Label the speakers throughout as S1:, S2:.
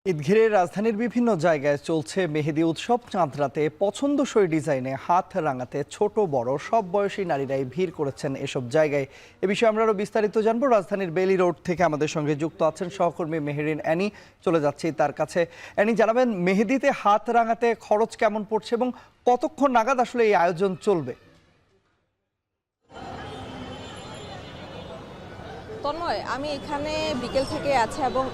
S1: ঈদ ঘিরে রাজধানীর বিভিন্ন জায়গায় চলছে মেহেদি উৎসব। চাঁদ রাতে পছন্দসই ডিজাইনে হাত রাঙাতে ছোট বড় সব বয়সী নারীরাই ভিড় করেছেন এসব জায়গায়। এ বিষয়ে আমরা আরো বিস্তারিত জানবো। রাজধানীর বেলি রোড থেকে আমাদের সঙ্গে যুক্ত আছেন সহকর্মী মেহেরিন অ্যানি। চলে যাচ্ছি তার কাছে। অ্যানি, জানাবেন মেহেদিতে হাত রাঙাতে খরচ কেমন পড়ছে এবং কতক্ষণ নাগাদ আসলে এই আয়োজন চলবে?
S2: তন্ময়, আমি এখানে বিকেল থেকে আছি এবং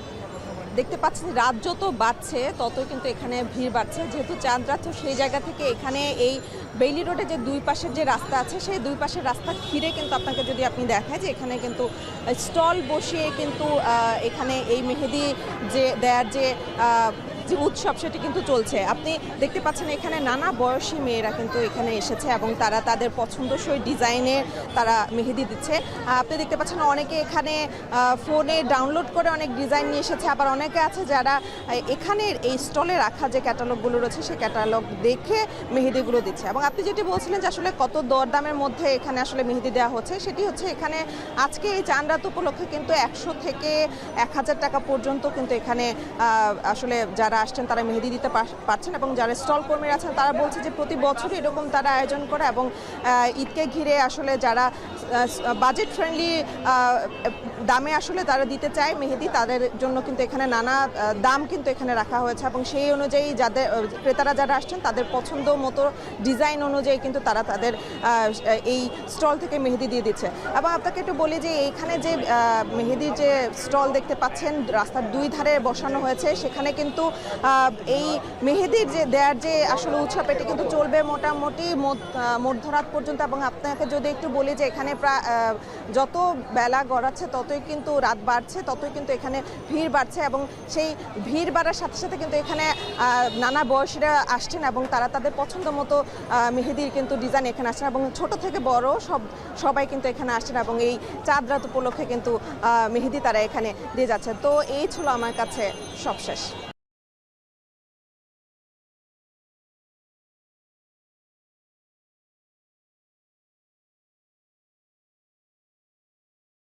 S2: দেখতে পাচ্ছি রাত যত বাড়ছে ততই কিন্তু এখানে ভিড় বাড়ছে। যেহেতু চাঁদ রাত, তো সেই জায়গা থেকে এখানে এই বেইলি রোডে যে দুই পাশের যে রাস্তা আছে সেই দুই পাশের রাস্তা ঘিরে কিন্তু আপনাকে যদি আপনি দেখায় যে এখানে কিন্তু স্টল বসিয়ে কিন্তু এখানে এই মেহেদি যে দেয়ার যে উৎসব সেটি কিন্তু চলছে। আপনি দেখতে পাচ্ছেন এখানে নানা বয়সী মেয়েরা কিন্তু এখানে এসেছে এবং তারা তাদের পছন্দসই ডিজাইনের তারা মেহেদি দিচ্ছে। আপনি দেখতে পাচ্ছেন অনেকে এখানে ফোনে ডাউনলোড করে অনেক ডিজাইন নিয়ে এসেছে, আবার অনেকে আছে যারা এখানের এই স্টলে রাখা যে ক্যাটালগুলো রয়েছে সেই ক্যাটালগ দেখে মেহেদিগুলো দিচ্ছে। এবং আপনি যেটি বলছিলেন যে আসলে কত দরদামের মধ্যে এখানে আসলে মেহেদি দেওয়া হচ্ছে, সেটি হচ্ছে এখানে আজকে এই চাঁদ রাত উপলক্ষে কিন্তু 100 থেকে 1000 টাকা পর্যন্ত কিন্তু এখানে আসলে যারা আসছেন তারা মেহেদি দিতে পারছেন। এবং যারা স্টল কর্মীরা আছেন তারা বলছে যে প্রতি বছরই এরকম তারা আয়োজন করে এবং ঈদকে ঘিরে আসলে যারা বাজেট ফ্রেন্ডলি দামে আসলে তারা দিতে চায় মেহেদি, তাদের জন্য কিন্তু এখানে নানা দাম কিন্তু এখানে রাখা হয়েছে এবং সেই অনুযায়ী যাদের ক্রেতারা যারা আসছেন তাদের পছন্দ মতো ডিজাইন অনুযায়ী কিন্তু তারা তাদের এই স্টল থেকে মেহেদি দিয়ে দিচ্ছে। এবং আপনাকে একটু বলি যে এইখানে যে মেহেদির যে স্টল দেখতে পাচ্ছেন রাস্তার দুই ধারে বসানো হয়েছে, সেখানে কিন্তু এই মেহেদির যে দেয়ার যে আসলে উৎসব এটি কিন্তু চলবে মোটামুটি মধ্যরাত পর্যন্ত। এবং আপনাকে যদি একটু বলি যে এখানে প্রায় যত বেলা গড়াচ্ছে ততই কিন্তু রাত বাড়ছে, ততই কিন্তু এখানে ভিড় বাড়ছে এবং সেই ভিড় বাড়ার সাথে সাথে কিন্তু এখানে নানা বয়সীরা আসছেন এবং তারা তাদের পছন্দ মতো মেহেদির কিন্তু ডিজাইন এখানে আসছেন এবং ছোট থেকে বড় সবাই কিন্তু এখানে আসছেন এবং এই চাঁদ রাত উপলক্ষে কিন্তু মেহেদি তারা এখানে দিয়ে যাচ্ছে। তো এই ছিল আমার কাছে সবশেষ।